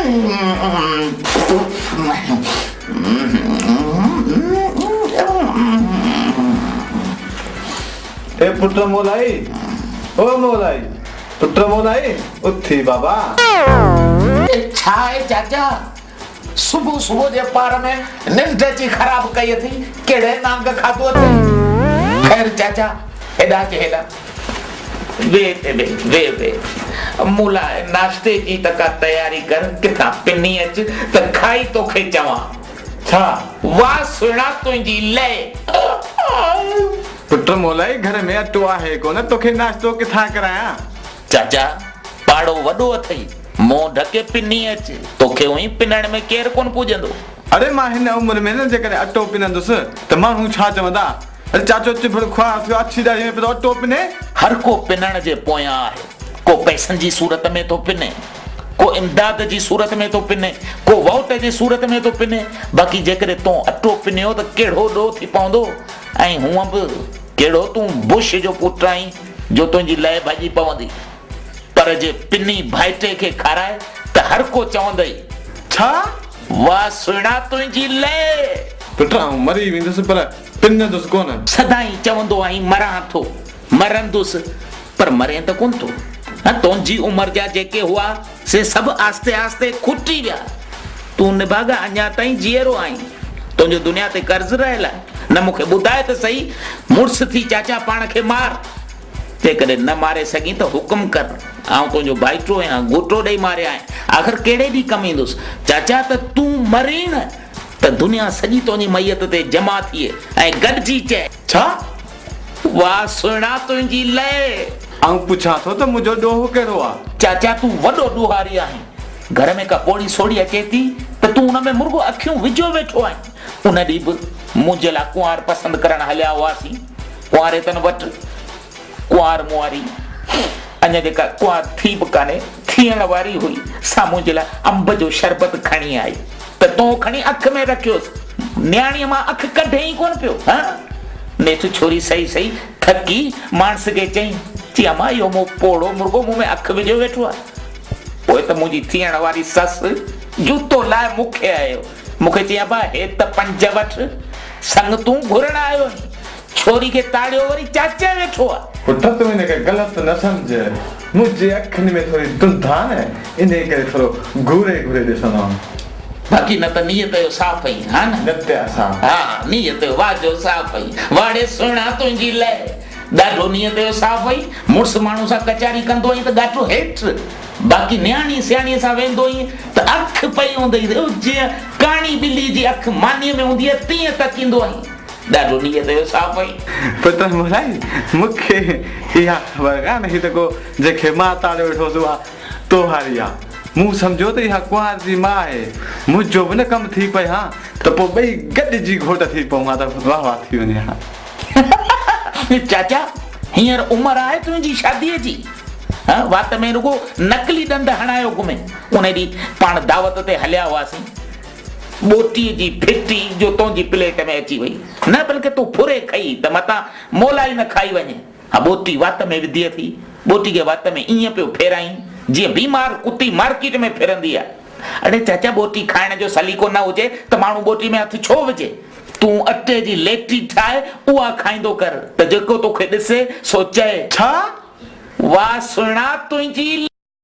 ए पुत्र मोलाई, ओ मोलाई, पुत्र मोलाई, उथी बाबा। छाए चाचा सुबह सुबह जे पार में निंड ची खराब कई थी केड़े नांग खातो थे। खैर चाचा हेडा के हेडा वे मुला नाश्ते की तका तैयारी कर किथा पिनी अच त खाई तो खे चवा छा वाह सुना तुंजी ले। पुत्र मोलाई घर में अटो आहे कोन तोखे नाश्तो किथा कराया। चाचा पाड़ो वडो अथई मो ढके पिनी अच तोखे वही पिनण में केर कोन पूजंदो। अरे मां हिन उम्र में न जेकर अटो पिनंदुस त मानू छा चवंदा। अरे चाचो चिफड़ ख्वा अच्छी दाढ़ी में अटो पिने। हर को पिनण जे पोया आहे। को पैसन जी सूरत में तो पिने, को इमदाद जी सूरत में तो पिने, को वोट जी सूरत में तो पिने। बाकी जेकर तो अटो पिनियो त केड़ो डो थी पवंदो। ऐं हुआ भी केड़ो तू बुश जो पुट आई जो तुंजी लय भाजी पवंदी। पर जे पिनी भाईटे के खाराए त हर को चवंदई छा वाह सुना तुंजी लय। पुत्र मरी विंदुस पर पिनंदुस कोन। सदाई चवंदो आई मरां थो मरंदुस पर मरे त कोन थो। तुंजी उम्र जा जेके हुआ से सब आस्ते आस्ते खुटी गया। तू निभागा अञा ताईं जीअरो आई। तुंजो दुनिया ते कर्ज रहेला न मुखे बुधाए त सही मुर्स थी चाचा पाण खे मार। जेकॾहिं न मारे सघी त हुकुम कर आऊं तुंजो भाईटो या गोटो ॾेई मारिया आखिर केड़े ॾींहुं कम ईंदुसि। चाचा त तू मरी न त दुनिया सॼी तुंजी मैयत ते जमा थिए ऐं गॾिजी चए छा वाह सुना तुंजी लय। आऊं पुछां थो त मुंहिंजो ॾोहो कहिड़ो आहे। चाचा तू वॾो ॾोहारी आहीं। घर में का पोड़ी सोड़ी अचे थी त तू उन में मुर्गो अखियूं विझो वेठो आहीं। उन ॾींहुं बि मुंहिंजे लाइ कुंवार पसंदि करण हलिया हुआसीं। कुंवारे तन वटि कुंवार मुआरी अञा जेका कुंवार थी बि कान्हे थियण वारी हुई सा मुंहिंजे लाइ अंब जो शरबत खणी आई त तो खणी अख में रखियोसि। न्याणीअ मां अख कढे ई कोन पियो। नेठि छोरी सही सही थकी मानस खे चई चई अमा इहो मूं पोड़ो मुर्गो मुंह में अख विझो वेठो आहे। पोइ त मुंहिंजी थियण वारी ससु जूतो लाइ मूंखे आयो। मूंखे चई अबा हे त पंज वठ संग तूं घुरण आयो नी। छोरी खे ताड़ियो वरी चाचे वेठो आहे। पुट तू इनखे ग़लति न सम्झ। मुंहिंजी अखियुनि में थोरी दुंध आहे न इन करे थोरो घूरे घूरे ॾिसंदो आहियां। बाक़ी न त नियत जो साफ़ आई हा न हा नियत जो वाजो साफ़ आई। वाड़े सुणा तुंजी लय ॾाढो नियत जो साफ़ आई। मुड़ुस माण्हू सां कचारी कंदो आई त ॾाढो हेठि। बाक़ी न्याणी सियाणीअ सां वेंदो आई त अख पई हूंदई जीअं काणी ॿिली जी अख मानीअ में हूंदी आहे तीअं तकींदो आई। ॾाढो नियत जो साफ़ आई। पुत्र मोलाई मूंखे इहा ख़बर कान्हे ही त को जेके मां ताड़ियो वेठोसि उहा तोहारी आहे। मूं सम्झो त इहा कुंवार जी मां आहे। मुंहिंजो बि न कमु थी पए हा त पोइ ॿई गॾिजी घोट थी पऊं हा त वाह वाह थी वञे हा। चाचा हींअर उम्र आहे तुंहिंजी शादीअ जी। वात में रुगो नकली ॾंद हणायो घुमे। उन ॾींहुं पाण दावत ते हलिया हुआसीं। बोटीअ जी फिटी जो तुंहिंजी प्लेट में अची वई न बल्कि तूं फुरे खाई त मतां मोलाई न खाई वञे। हा बोटी वात में विधीअ थी। बोटी खे वात में ईअं पियो फेराई जीअं बीमार कुती मार्केट में फिरंदी आहे। अड़े चाचा बोटी खाइण जो सलीको न हुजे त माण्हू बोटी में हथ छो विझे। तूं अटे जी लेटी ठाहे उहा खाईंदो कर त जेको तोखे ॾिसे सो चए छा वाह सुणा तुंहिंजी